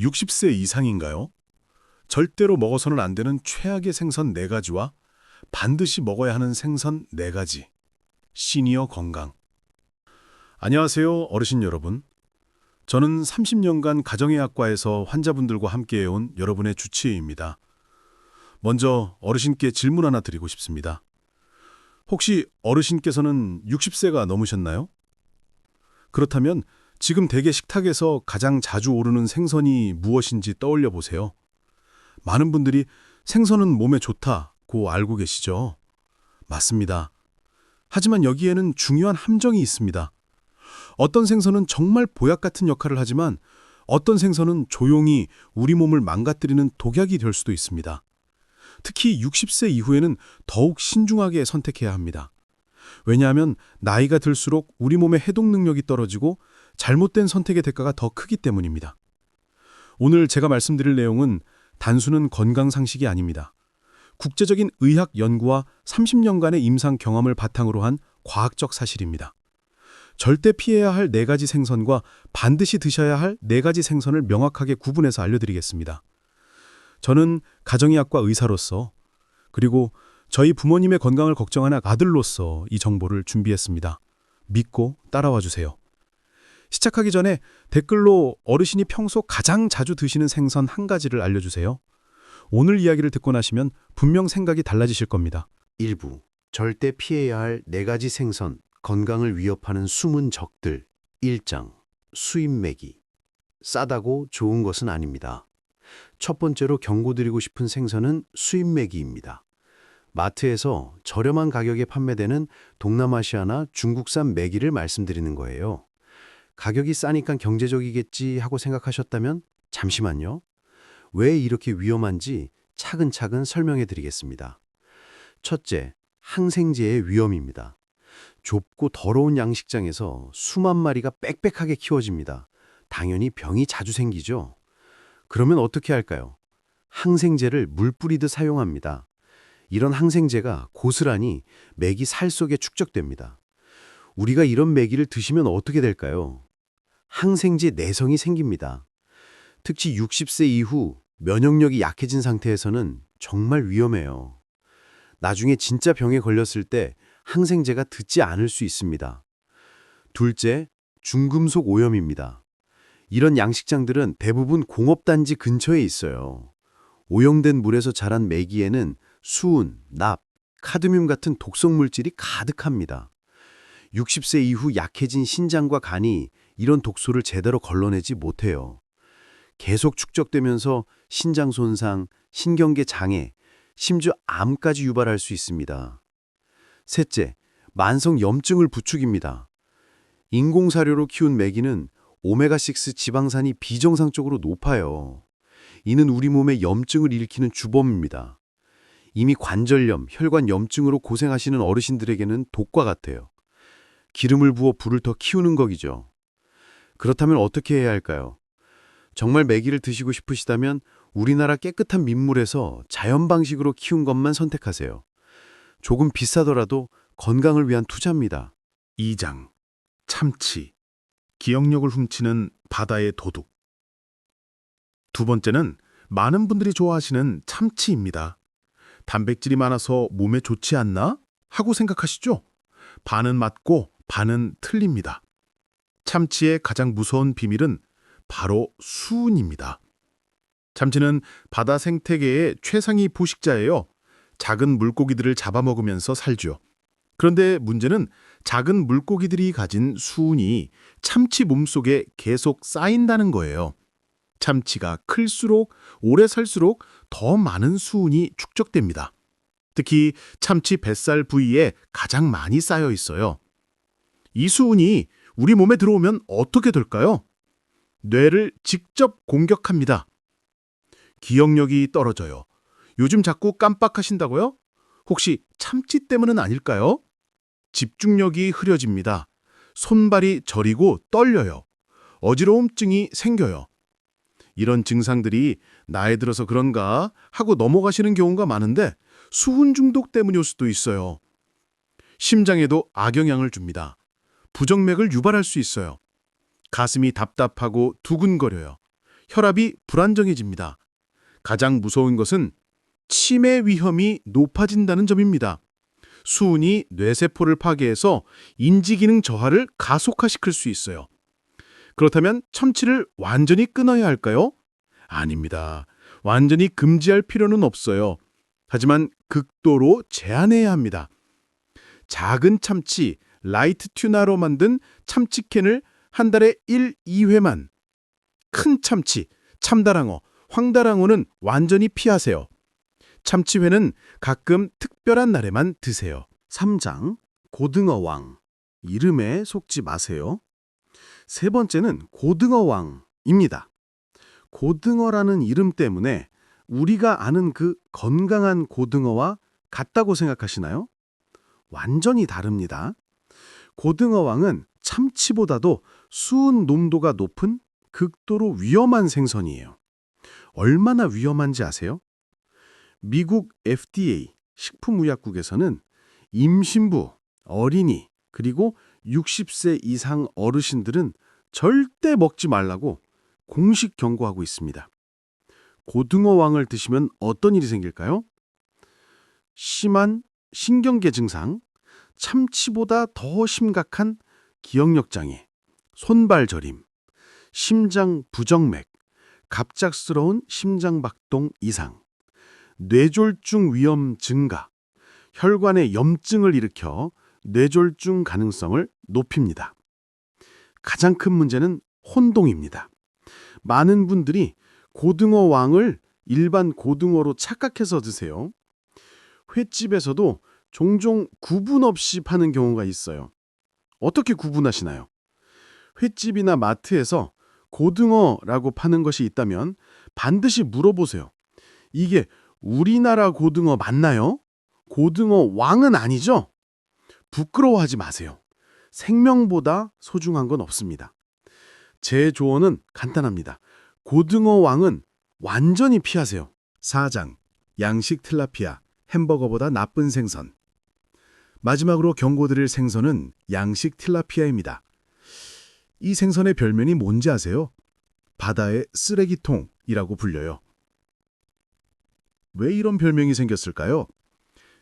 60세 이상인가요? 절대로 먹어서는 안 되는 최악의 생선 4가지와 반드시 먹어야 하는 생선 4가지. 시니어 건강. 안녕하세요, 어르신 여러분. 저는 30년간 가정의학과에서 환자분들과 함께해온 여러분의 주치의입니다. 먼저 어르신께 질문 하나 드리고 싶습니다. 혹시 어르신께서는 60세가 넘으셨나요? 그렇다면 지금 댁의 식탁에서 가장 자주 오르는 생선이 무엇인지 떠올려 보세요. 많은 분들이 생선은 몸에 좋다고 알고 계시죠? 맞습니다. 하지만 여기에는 중요한 함정이 있습니다. 어떤 생선은 정말 보약 같은 역할을 하지만 어떤 생선은 조용히 우리 몸을 망가뜨리는 독약이 될 수도 있습니다. 특히 60세 이후에는 더욱 신중하게 선택해야 합니다. 왜냐하면 나이가 들수록 우리 몸의 해독 능력이 떨어지고 잘못된 선택의 대가가 더 크기 때문입니다. 오늘 제가 말씀드릴 내용은 단순한 건강 상식이 아닙니다. 국제적인 의학 연구와 30년간의 임상 경험을 바탕으로 한 과학적 사실입니다. 절대 피해야 할 4가지 생선과 반드시 드셔야 할 4가지 생선을 명확하게 구분해서 알려드리겠습니다. 저는 가정의학과 의사로서 그리고 저희 부모님의 건강을 걱정하는 아들로서 이 정보를 준비했습니다. 믿고 따라와 주세요. 시작하기 전에 댓글로 어르신이 평소 가장 자주 드시는 생선 1가지를 알려주세요. 오늘 이야기를 듣고 나시면 분명 생각이 달라지실 겁니다. 1부 절대 피해야 할 4가지 생선, 건강을 위협하는 숨은 적들. 1장 수입메기. 싸다고 좋은 것은 아닙니다. 첫 번째로 경고드리고 싶은 생선은 수입메기입니다. 마트에서 저렴한 가격에 판매되는 동남아시아나 중국산 메기를 말씀드리는 거예요. 가격이 싸니까 경제적이겠지 하고 생각하셨다면 잠시만요. 왜 이렇게 위험한지 차근차근 설명해 드리겠습니다. 첫째, 항생제의 위험입니다. 좁고 더러운 양식장에서 수만 마리가 빽빽하게 키워집니다. 당연히 병이 자주 생기죠. 그러면 어떻게 할까요? 항생제를 물 뿌리듯 사용합니다. 이런 항생제가 고스란히 메기 살 속에 축적됩니다. 우리가 이런 메기를 드시면 어떻게 될까요? 항생제 내성이 생깁니다. 특히 60세 이후 면역력이 약해진 상태에서는 정말 위험해요. 나중에 진짜 병에 걸렸을 때 항생제가 듣지 않을 수 있습니다. 둘째, 중금속 오염입니다. 이런 양식장들은 대부분 공업단지 근처에 있어요. 오염된 물에서 자란 메기에는 수은, 납, 카드뮴 같은 독성 물질이 가득합니다. 60세 이후 약해진 신장과 간이 이런 독소를 제대로 걸러내지 못해요. 계속 축적되면서 신장 손상, 신경계 장애, 심지어 암까지 유발할 수 있습니다. 셋째, 만성 염증을 부추깁니다. 인공사료로 키운 메기는 오메가6 지방산이 비정상적으로 높아요. 이는 우리 몸에 염증을 일으키는 주범입니다. 이미 관절염, 혈관 염증으로 고생하시는 어르신들에게는 독과 같아요. 기름을 부어 불을 더 키우는 거기죠. 그렇다면 어떻게 해야 할까요? 정말 메기를 드시고 싶으시다면 우리나라 깨끗한 민물에서 자연 방식으로 키운 것만 선택하세요. 조금 비싸더라도 건강을 위한 투자입니다. 2장. 참치. 기억력을 훔치는 바다의 도둑. 두 번째는 많은 분들이 좋아하시는 참치입니다. 단백질이 많아서 몸에 좋지 않나? 하고 생각하시죠? 반은 맞고 반은 틀립니다. 참치의 가장 무서운 비밀은 바로 수은입니다. 참치는 바다 생태계의 최상위 포식자예요. 작은 물고기들을 잡아먹으면서 살죠. 그런데 문제는 작은 물고기들이 가진 수은이 참치 몸속에 계속 쌓인다는 거예요. 참치가 클수록 오래 살수록 더 많은 수은이 축적됩니다. 특히 참치 뱃살 부위에 가장 많이 쌓여 있어요. 이 수은이 우리 몸에 들어오면 어떻게 될까요? 뇌를 직접 공격합니다. 기억력이 떨어져요. 요즘 자꾸 깜빡하신다고요? 혹시 참치 때문은 아닐까요? 집중력이 흐려집니다. 손발이 저리고 떨려요. 어지러움증이 생겨요. 이런 증상들이 나이 들어서 그런가 하고 넘어가시는 경우가 많은데 수은 중독 때문일 수도 있어요. 심장에도 악영향을 줍니다. 부정맥을 유발할 수 있어요. 가슴이 답답하고 두근거려요. 혈압이 불안정해집니다. 가장 무서운 것은 치매 위험이 높아진다는 점입니다. 수은이 뇌세포를 파괴해서 인지기능 저하를 가속화시킬 수 있어요. 그렇다면 참치를 완전히 끊어야 할까요? 아닙니다. 완전히 금지할 필요는 없어요. 하지만 극도로 제한해야 합니다. 작은 참치, 라이트 튜나로 만든 참치캔을 한 달에 1, 2회만. 큰 참치, 참다랑어, 황다랑어는 완전히 피하세요. 참치회는 가끔 특별한 날에만 드세요. 3장 고등어왕. 이름에 속지 마세요. 세 번째는 고등어왕입니다. 고등어라는 이름 때문에 우리가 아는 그 건강한 고등어와 같다고 생각하시나요? 완전히 다릅니다. 고등어왕은 참치보다도 수은 농도가 높은 극도로 위험한 생선이에요. 얼마나 위험한지 아세요? 미국 FDA, 식품의약국에서는 임신부, 어린이, 그리고 60세 이상 어르신들은 절대 먹지 말라고 공식 경고하고 있습니다. 고등어왕을 드시면 어떤 일이 생길까요? 심한 신경계 증상, 참치보다 더 심각한 기억력 장애, 손발 저림, 심장 부정맥, 갑작스러운 심장박동 이상, 뇌졸중 위험 증가, 혈관에 염증을 일으켜 뇌졸중 가능성을 높입니다. 가장 큰 문제는 혼동입니다. 많은 분들이 고등어왕을 일반 고등어로 착각해서 드세요. 횟집에서도 종종 구분 없이 파는 경우가 있어요. 어떻게 구분하시나요? 횟집이나 마트에서 고등어라고 파는 것이 있다면 반드시 물어보세요. 이게 우리나라 고등어 맞나요? 고등어 왕은 아니죠? 부끄러워하지 마세요. 생명보다 소중한 건 없습니다. 제 조언은 간단합니다. 고등어 왕은 완전히 피하세요. 4장 양식 틸라피아, 햄버거보다 나쁜 생선. 마지막으로 경고드릴 생선은 양식 틸라피아입니다. 이 생선의 별명이 뭔지 아세요? 바다의 쓰레기통이라고 불려요. 왜 이런 별명이 생겼을까요?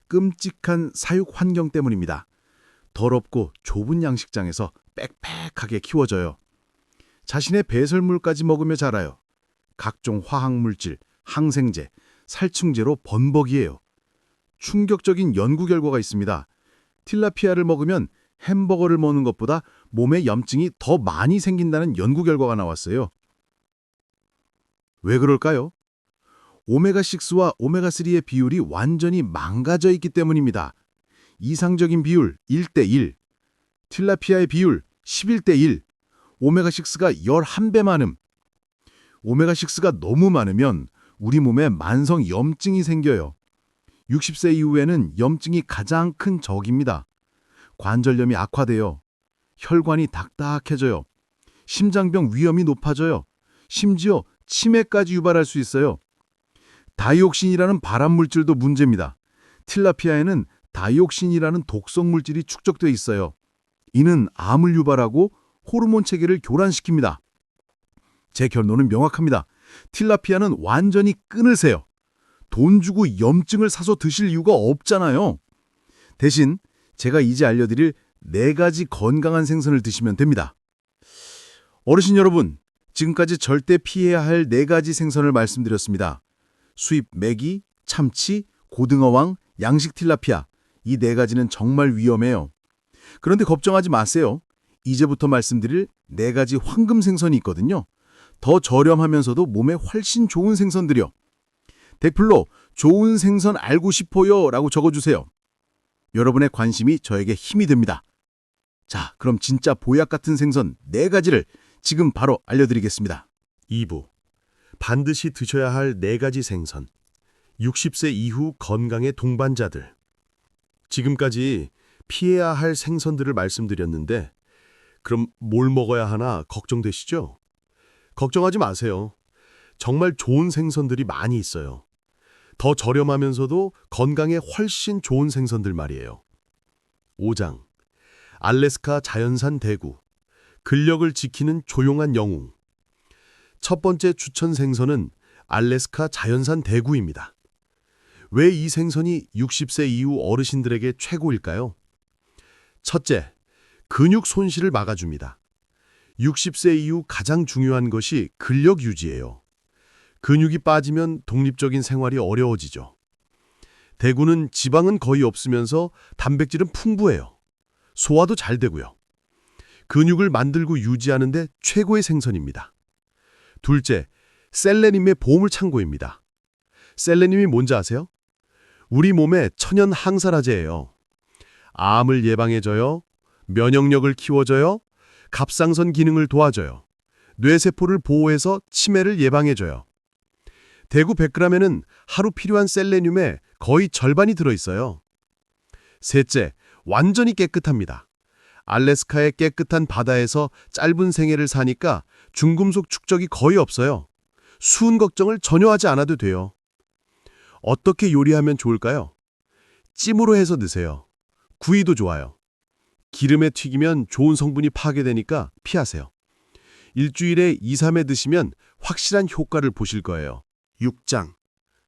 끔찍한 사육 환경 때문입니다. 더럽고 좁은 양식장에서 빽빽하게 키워져요. 자신의 배설물까지 먹으며 자라요. 각종 화학물질, 항생제, 살충제로 번복이에요. 충격적인 연구 결과가 있습니다. 틸라피아를 먹으면 햄버거를 먹는 것보다 몸에 염증이 더 많이 생긴다는 연구 결과가 나왔어요. 왜 그럴까요? 오메가6와 오메가3의 비율이 완전히 망가져 있기 때문입니다. 이상적인 비율 1:1, 틸라피아의 비율 11:1, 오메가6가 11배 많음. 오메가6가 너무 많으면 우리 몸에 만성 염증이 생겨요. 60세 이후에는 염증이 가장 큰 적입니다. 관절염이 악화돼요. 혈관이 딱딱해져요. 심장병 위험이 높아져요. 심지어 치매까지 유발할 수 있어요. 다이옥신이라는 발암물질도 문제입니다. 틸라피아에는 다이옥신이라는 독성 물질이 축적돼 있어요. 이는 암을 유발하고 호르몬 체계를 교란시킵니다. 제 결론은 명확합니다. 틸라피아는 완전히 끊으세요. 돈 주고 염증을 사서 드실 이유가 없잖아요. 대신 제가 이제 알려드릴 4가지 건강한 생선을 드시면 됩니다. 어르신 여러분, 지금까지 절대 피해야 할 4가지 생선을 말씀드렸습니다. 수입 메기, 참치, 고등어왕, 양식 틸라피아. 이 4가지는 정말 위험해요. 그런데 걱정하지 마세요. 이제부터 말씀드릴 4가지 황금 생선이 있거든요. 더 저렴하면서도 몸에 훨씬 좋은 생선들이요. 댓글로 좋은 생선 알고 싶어요 라고 적어주세요. 여러분의 관심이 저에게 힘이 됩니다. 자, 그럼 진짜 보약 같은 생선 4가지를 지금 바로 알려드리겠습니다. 2부. 반드시 드셔야 할 4가지 생선. 60세 이후 건강의 동반자들. 지금까지 피해야 할 생선들을 말씀드렸는데 그럼 뭘 먹어야 하나 걱정되시죠? 걱정하지 마세요. 정말 좋은 생선들이 많이 있어요. 더 저렴하면서도 건강에 훨씬 좋은 생선들 말이에요. 5장. 알래스카 자연산 대구. 근력을 지키는 조용한 영웅. 첫 번째 추천 생선은 알래스카 자연산 대구입니다. 왜 이 생선이 60세 이후 어르신들에게 최고일까요? 첫째, 근육 손실을 막아줍니다. 60세 이후 가장 중요한 것이 근력 유지예요. 근육이 빠지면 독립적인 생활이 어려워지죠. 대구는 지방은 거의 없으면서 단백질은 풍부해요. 소화도 잘 되고요. 근육을 만들고 유지하는 데 최고의 생선입니다. 둘째, 셀레늄의 보물 창고입니다. 셀레늄이 뭔지 아세요? 우리 몸의 천연 항산화제예요. 암을 예방해줘요. 면역력을 키워줘요. 갑상선 기능을 도와줘요. 뇌세포를 보호해서 치매를 예방해줘요. 대구 100g에는 하루 필요한 셀레늄의 거의 절반이 들어있어요. 셋째, 완전히 깨끗합니다. 알래스카의 깨끗한 바다에서 짧은 생애를 사니까 중금속 축적이 거의 없어요. 수은 걱정을 전혀 하지 않아도 돼요. 어떻게 요리하면 좋을까요? 찜으로 해서 드세요. 구이도 좋아요. 기름에 튀기면 좋은 성분이 파괴되니까 피하세요. 일주일에 2, 3회 드시면 확실한 효과를 보실 거예요. 6장,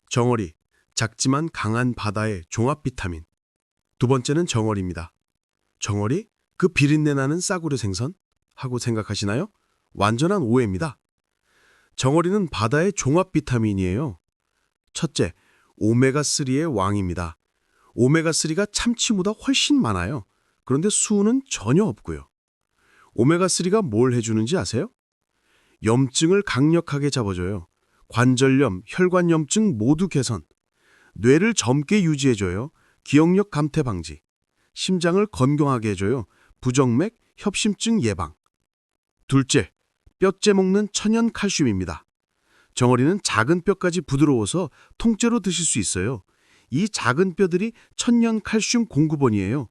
정어리, 작지만 강한 바다의 종합 비타민. 두 번째는 정어리입니다. 정어리? 그 비린내 나는 싸구려 생선? 하고 생각하시나요? 완전한 오해입니다. 정어리는 바다의 종합 비타민이에요. 첫째, 오메가3의 왕입니다. 오메가3가 참치보다 훨씬 많아요. 그런데 수은 전혀 없고요. 오메가3가 뭘 해주는지 아세요? 염증을 강력하게 잡아줘요. 관절염, 혈관염증 모두 개선. 뇌를 젊게 유지해줘요. 기억력 감퇴 방지. 심장을 건강하게 해줘요. 부정맥, 협심증 예방. 둘째, 뼈째 먹는 천연 칼슘입니다. 정어리는 작은 뼈까지 부드러워서 통째로 드실 수 있어요. 이 작은 뼈들이 천연 칼슘 공급원이에요.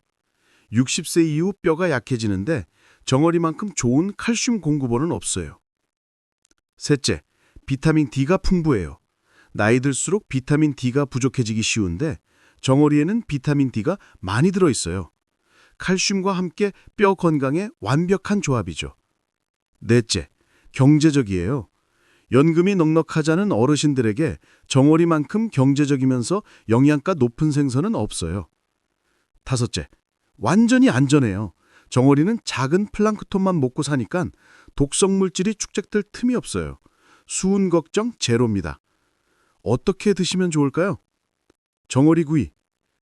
60세 이후 뼈가 약해지는데 정어리만큼 좋은 칼슘 공급원은 없어요. 셋째, 비타민 D가 풍부해요. 나이 들수록 비타민 D가 부족해지기 쉬운데 정어리에는 비타민 D가 많이 들어있어요. 칼슘과 함께 뼈 건강에 완벽한 조합이죠. 넷째, 경제적이에요. 연금이 넉넉하지 않은 어르신들에게 정어리만큼 경제적이면서 영양가 높은 생선은 없어요. 다섯째, 완전히 안전해요. 정어리는 작은 플랑크톤만 먹고 사니까 독성 물질이 축적될 틈이 없어요. 수은 걱정 제로입니다. 어떻게 드시면 좋을까요? 정어리 구이,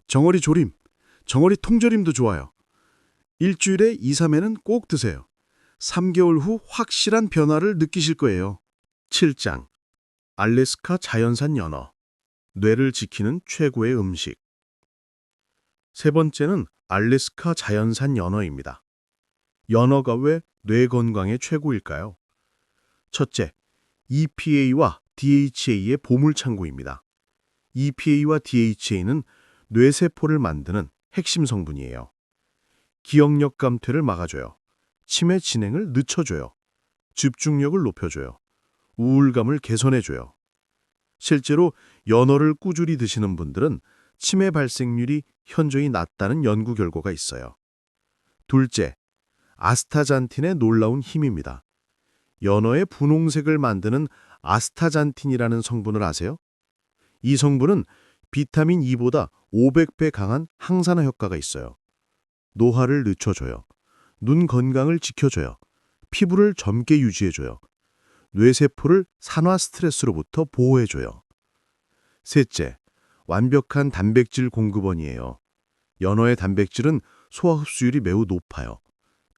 정어리 조림, 정어리 통조림도 좋아요. 일주일에 2, 3회는 꼭 드세요. 3개월 후 확실한 변화를 느끼실 거예요. 7장, 알래스카 자연산 연어. 뇌를 지키는 최고의 음식. 세 번째는 알래스카 자연산 연어입니다. 연어가 왜 뇌 건강에 최고일까요? 첫째, EPA와 DHA의 보물창고입니다. EPA와 DHA는 뇌세포를 만드는 핵심 성분이에요. 기억력 감퇴를 막아줘요. 치매 진행을 늦춰줘요. 집중력을 높여줘요. 우울감을 개선해줘요. 실제로 연어를 꾸준히 드시는 분들은 치매 발생률이 현저히 낮다는 연구 결과가 있어요. 둘째, 아스타잔틴의 놀라운 힘입니다. 연어의 분홍색을 만드는 아스타잔틴이라는 성분을 아세요? 이 성분은 비타민 E보다 500배 강한 항산화 효과가 있어요. 노화를 늦춰줘요. 눈 건강을 지켜줘요. 피부를 젊게 유지해줘요. 뇌세포를 산화 스트레스로부터 보호해줘요. 셋째, 완벽한 단백질 공급원이에요. 연어의 단백질은 소화 흡수율이 매우 높아요.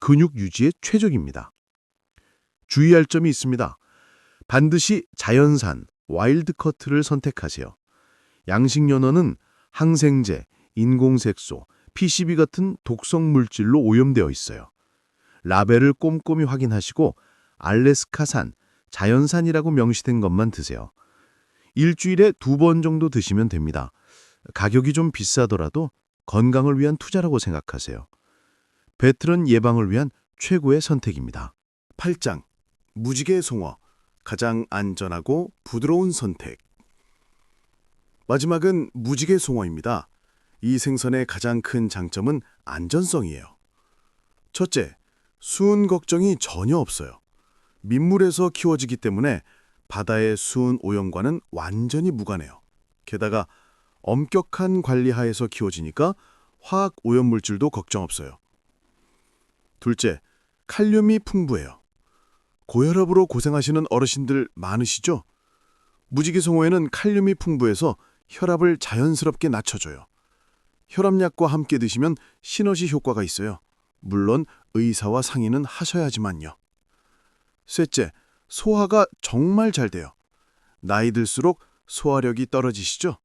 근육 유지에 최적입니다. 주의할 점이 있습니다. 반드시 자연산, 와일드 커트를 선택하세요. 양식 연어는 항생제, 인공색소, PCB 같은 독성 물질로 오염되어 있어요. 라벨을 꼼꼼히 확인하시고 알래스카산, 자연산이라고 명시된 것만 드세요. 일주일에 2번 정도 드시면 됩니다. 가격이 좀 비싸더라도 건강을 위한 투자라고 생각하세요. 배틀은 예방을 위한 최고의 선택입니다. 8장, 무지개 송어. 가장 안전하고 부드러운 선택. 마지막은 무지개 송어입니다. 이 생선의 가장 큰 장점은 안전성이에요. 첫째, 수은 걱정이 전혀 없어요. 민물에서 키워지기 때문에 바다의 수은 오염과는 완전히 무관해요. 게다가 엄격한 관리하에서 키워지니까 화학 오염물질도 걱정 없어요. 둘째, 칼륨이 풍부해요. 고혈압으로 고생하시는 어르신들 많으시죠? 무지개송어에는 칼륨이 풍부해서 혈압을 자연스럽게 낮춰줘요. 혈압약과 함께 드시면 시너지 효과가 있어요. 물론 의사와 상의는 하셔야지만요. 셋째, 소화가 정말 잘 돼요. 나이 들수록 소화력이 떨어지시죠?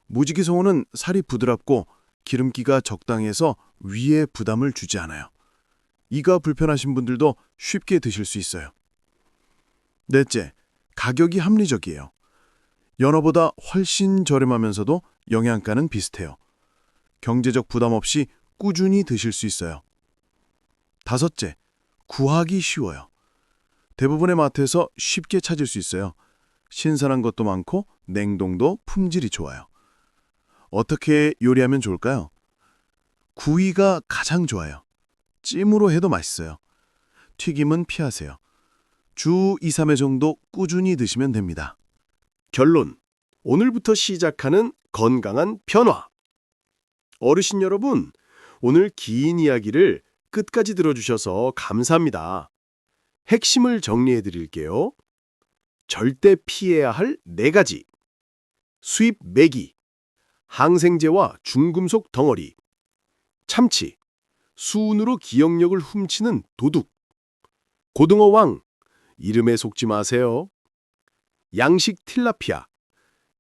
무지개송어는 살이 부드럽고 기름기가 적당해서 위에 부담을 주지 않아요. 이가 불편하신 분들도 쉽게 드실 수 있어요. 넷째, 가격이 합리적이에요. 연어보다 훨씬 저렴하면서도 영양가는 비슷해요. 경제적 부담 없이 꾸준히 드실 수 있어요. 다섯째, 구하기 쉬워요. 대부분의 마트에서 쉽게 찾을 수 있어요. 신선한 것도 많고 냉동도 품질이 좋아요. 어떻게 요리하면 좋을까요? 구이가 가장 좋아요. 찜으로 해도 맛있어요. 튀김은 피하세요. 주 2, 3회 정도 꾸준히 드시면 됩니다. 결론. 오늘부터 시작하는 건강한 변화. 어르신 여러분, 오늘 긴 이야기를 끝까지 들어주셔서 감사합니다. 핵심을 정리해 드릴게요. 절대 피해야 할 4가지. 수입 메기, 항생제와 중금속 덩어리, 참치, 수은으로 기억력을 훔치는 도둑, 고등어 왕, 이름에 속지 마세요. 양식 틸라피아,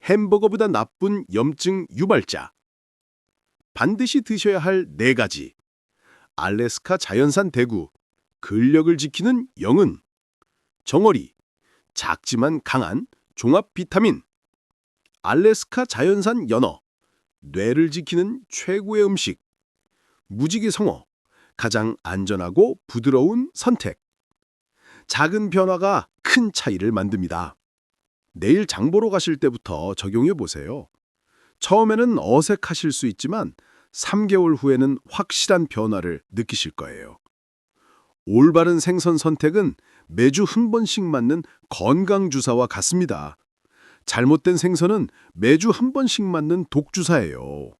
햄버거보다 나쁜 염증 유발자. 반드시 드셔야 할 4가지. 알래스카 자연산 대구, 근력을 지키는 영은, 정어리, 작지만 강한 종합 비타민, 알래스카 자연산 연어, 뇌를 지키는 최고의 음식, 무지개 성어, 가장 안전하고 부드러운 선택. 작은 변화가 큰 차이를 만듭니다. 내일 장 보러 가실 때부터 적용해 보세요. 처음에는 어색하실 수 있지만 3개월 후에는 확실한 변화를 느끼실 거예요. 올바른 생선 선택은 매주 한 번씩 맞는 건강주사와 같습니다. 잘못된 생선은 매주 한 번씩 맞는 독주사예요.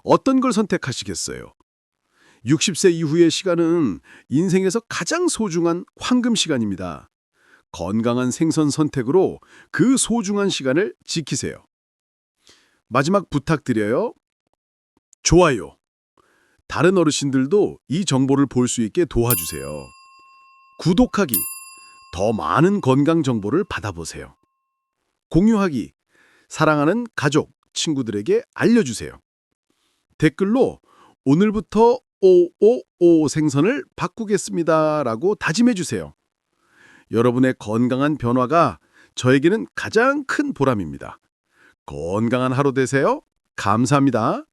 어떤 걸 선택하시겠어요? 60세 이후의 시간은 인생에서 가장 소중한 황금 시간입니다. 건강한 생선 선택으로 그 소중한 시간을 지키세요. 마지막 부탁드려요. 좋아요. 다른 어르신들도 이 정보를 볼 수 있게 도와주세요. 구독하기. 더 많은 건강 정보를 받아보세요. 공유하기. 사랑하는 가족, 친구들에게 알려주세요. 댓글로 오늘부터 555 생선을 바꾸겠습니다 라고 다짐해주세요. 여러분의 건강한 변화가 저에게는 가장 큰 보람입니다. 건강한 하루 되세요. 감사합니다.